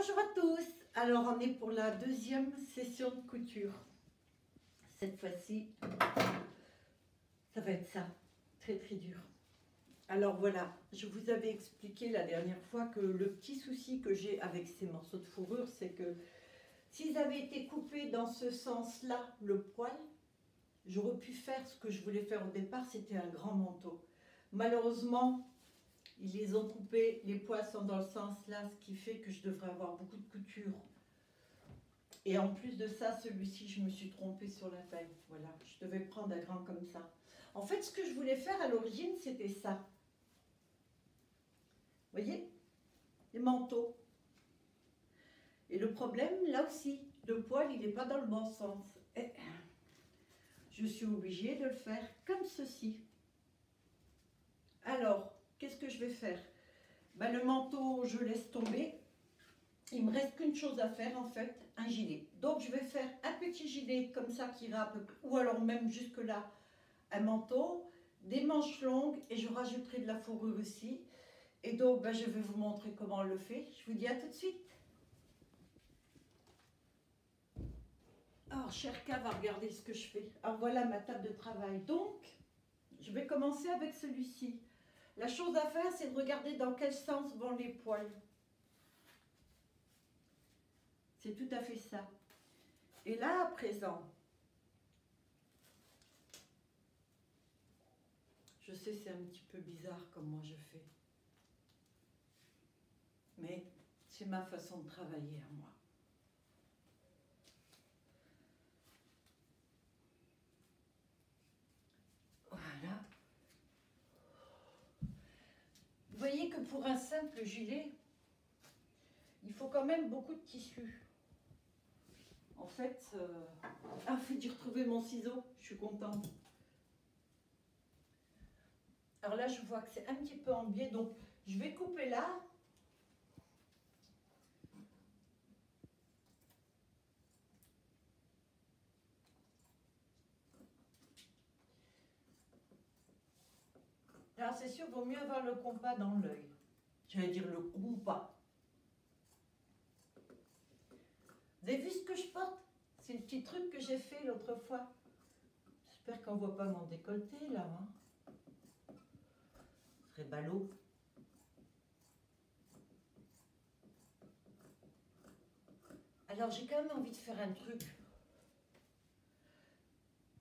Bonjour à tous. Alors on est pour la deuxième session de couture. Cette fois-ci, ça va être ça, très très dur. Alors voilà, je vous avais expliqué la dernière fois que le petit souci que j'ai avec ces morceaux de fourrure, c'est que s'ils avaient été coupés dans ce sens-là, le poil, j'aurais pu faire ce que je voulais faire au départ, c'était un grand manteau. Malheureusement, ils les ont coupés, les poils sont dans le sens là, ce qui fait que je devrais avoir beaucoup de couture. Et en plus de ça, celui-ci, je me suis trompée sur la taille. Voilà, je devais prendre un grand comme ça. En fait, ce que je voulais faire à l'origine, c'était ça. Vous voyez? Les manteaux. Et le problème, là aussi, le poil, il n'est pas dans le bon sens. Et je suis obligée de le faire comme ceci. Alors, qu'est-ce que je vais faire? Ben, le manteau, je laisse tomber. Il me reste qu'une chose à faire en fait, un gilet. Donc je vais faire un petit gilet comme ça qui ira à peu près, ou alors même jusque là, un manteau, des manches longues et je rajouterai de la fourrure aussi. Et donc ben, je vais vous montrer comment on le fait. Je vous dis à tout de suite. Alors Cherka va regarder ce que je fais. Alors voilà ma table de travail. Donc je vais commencer avec celui-ci. La chose à faire, c'est de regarder dans quel sens vont les poils. C'est tout à fait ça. Et là, à présent, je sais, c'est un petit peu bizarre comme moi je fais. Mais c'est ma façon de travailler à moi. Voilà. Vous voyez que pour un simple gilet, il faut quand même beaucoup de tissu. En fait, ah, j'ai retrouvé mon ciseau, je suis contente. Alors là, je vois que c'est un petit peu en biais, donc je vais couper là. Alors c'est sûr, il vaut mieux avoir le compas dans l'œil. J'allais dire le compas. Vous avez vu ce que je porte? C'est le petit truc que j'ai fait l'autre fois. J'espère qu'on ne voit pas mon décolleté là. Hein. Ce serait ballot. Alors j'ai quand même envie de faire un truc.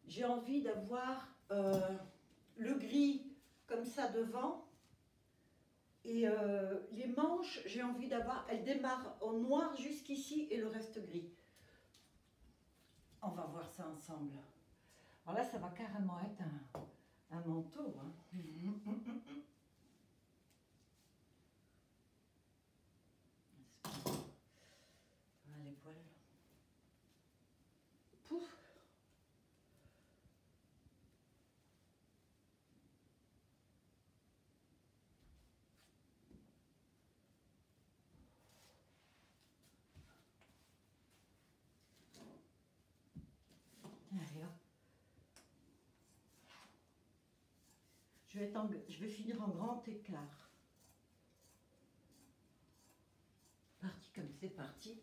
J'ai envie d'avoir le gris comme ça devant. Et les manches, j'ai envie d'avoir, elles démarrent au noir jusqu'ici et le reste gris. On va voir ça ensemble. Alors là, ça va carrément être un manteau. Hein. Voilà les poils. Pouf. Allez, hop. Je vais finir en grand écart. Parti comme c'est parti.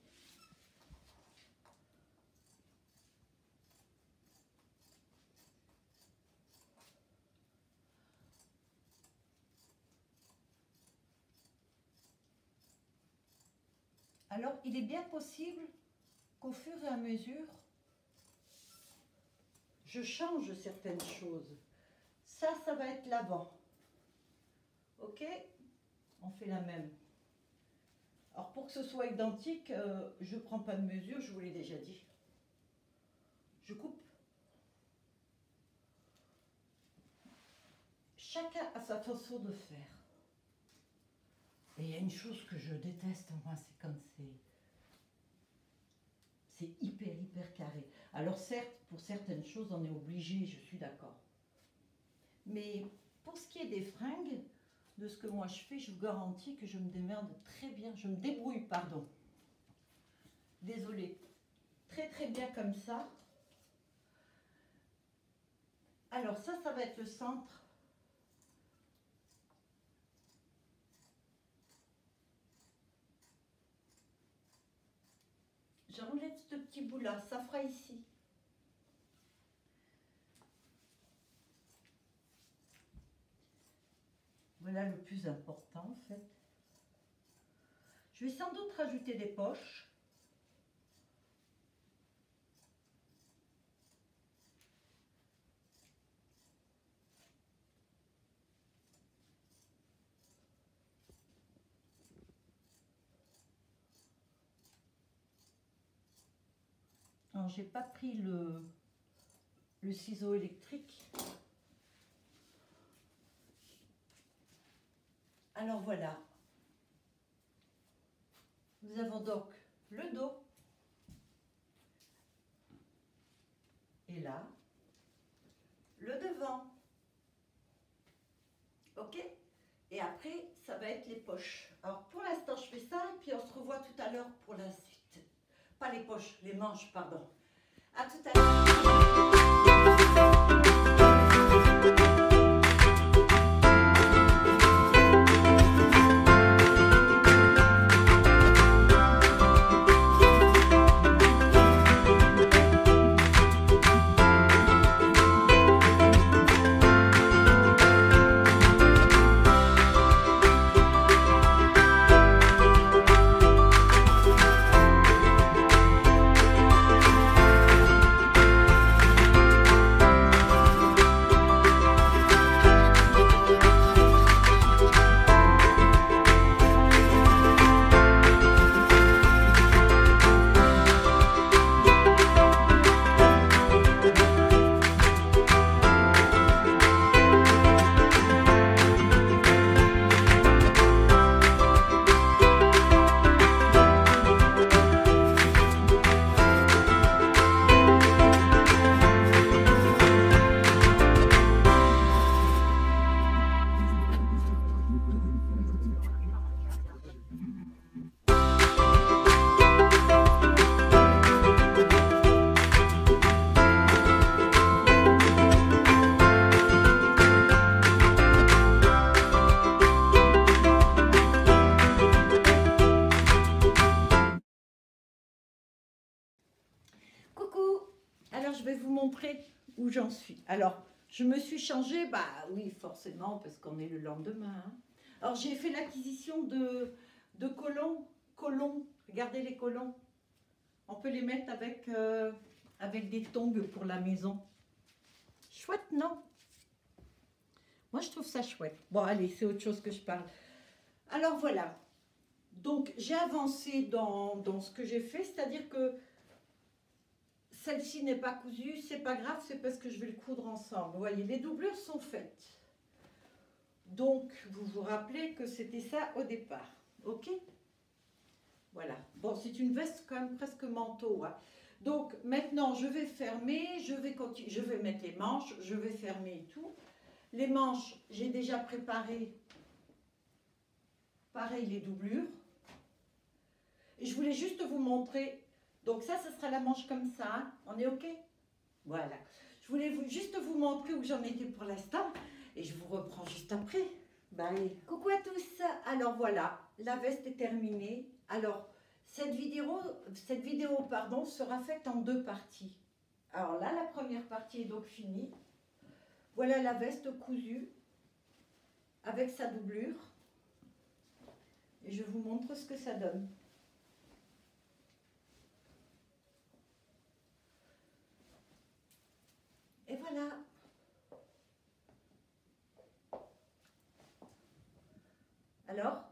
Alors, il est bien possible qu'au fur et à mesure, je change certaines choses. Ça va être l'avant. Ok? On fait la même. Alors, pour que ce soit identique, je ne prends pas de mesure, je vous l'ai déjà dit. Je coupe. Chacun a sa façon de faire. Et il y a une chose que je déteste, moi, c'est quand c'est hyper carré. Alors certes, pour certaines choses, on est obligé, je suis d'accord. Mais pour ce qui est des fringues, de ce que moi je fais, je vous garantis que je me démerde très bien. Je me débrouille, pardon. Désolée. Très bien comme ça. Alors ça va être le centre. j'enlève ce petit bout là, ça fera ici. Voilà le plus important en fait. Je vais sans doute rajouter des poches. Alors j'ai pas pris le ciseau électrique. Alors voilà. Nous avons donc le dos. Et là, le devant. Ok? Et après, ça va être les poches. Alors pour l'instant, je fais ça et puis on se revoit tout à l'heure pour la suite. Pas les poches, les manches, pardon. À tout à l'heure. Je vais vous montrer où j'en suis. Alors, je me suis changée, bah oui, forcément, parce qu'on est le lendemain. Hein. Alors, j'ai fait l'acquisition de colons. Regardez les colons. On peut les mettre avec des tongs pour la maison. Chouette, non? Moi, je trouve ça chouette. Bon, allez, c'est autre chose que je parle. Alors, voilà. Donc, j'ai avancé dans ce que j'ai fait, c'est-à-dire que celle-ci n'est pas cousue, c'est pas grave, c'est parce que je vais le coudre ensemble. Vous voyez, les doublures sont faites. Donc, vous vous rappelez que c'était ça au départ. Ok? Voilà. Bon, c'est une veste quand même presque manteau. Hein. Donc, maintenant, je vais fermer, je vais mettre les manches, je vais fermer et tout. Les manches, j'ai déjà préparé, pareil, les doublures. Et je voulais juste vous montrer. Donc ça, ce sera la manche comme ça. Hein. On est OK? Voilà. Je voulais juste vous montrer où j'en étais pour l'instant. Et je vous reprends juste après. Bye. Coucou à tous. Alors voilà, la veste est terminée. Alors, cette vidéo sera faite en deux parties. Alors là, la première partie est donc finie. Voilà la veste cousue avec sa doublure. Et je vous montre ce que ça donne. Et voilà. Alors,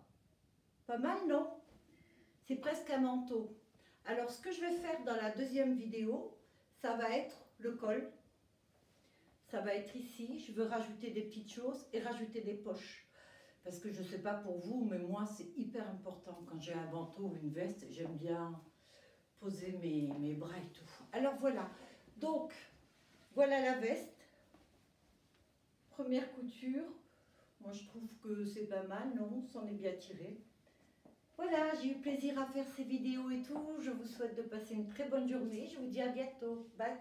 pas mal, non? C'est presque un manteau. Alors, ce que je vais faire dans la deuxième vidéo, ça va être le col. Ça va être ici. Je veux rajouter des petites choses et rajouter des poches. Parce que je ne sais pas pour vous, mais moi, c'est hyper important. Quand j'ai un manteau ou une veste, j'aime bien poser mes bras et tout. Alors, voilà. Donc, voilà la veste. Première couture. Moi, je trouve que c'est pas mal, non? S'en est bien tiré. Voilà, j'ai eu plaisir à faire ces vidéos et tout. Je vous souhaite de passer une très bonne journée. Je vous dis à bientôt. Bye!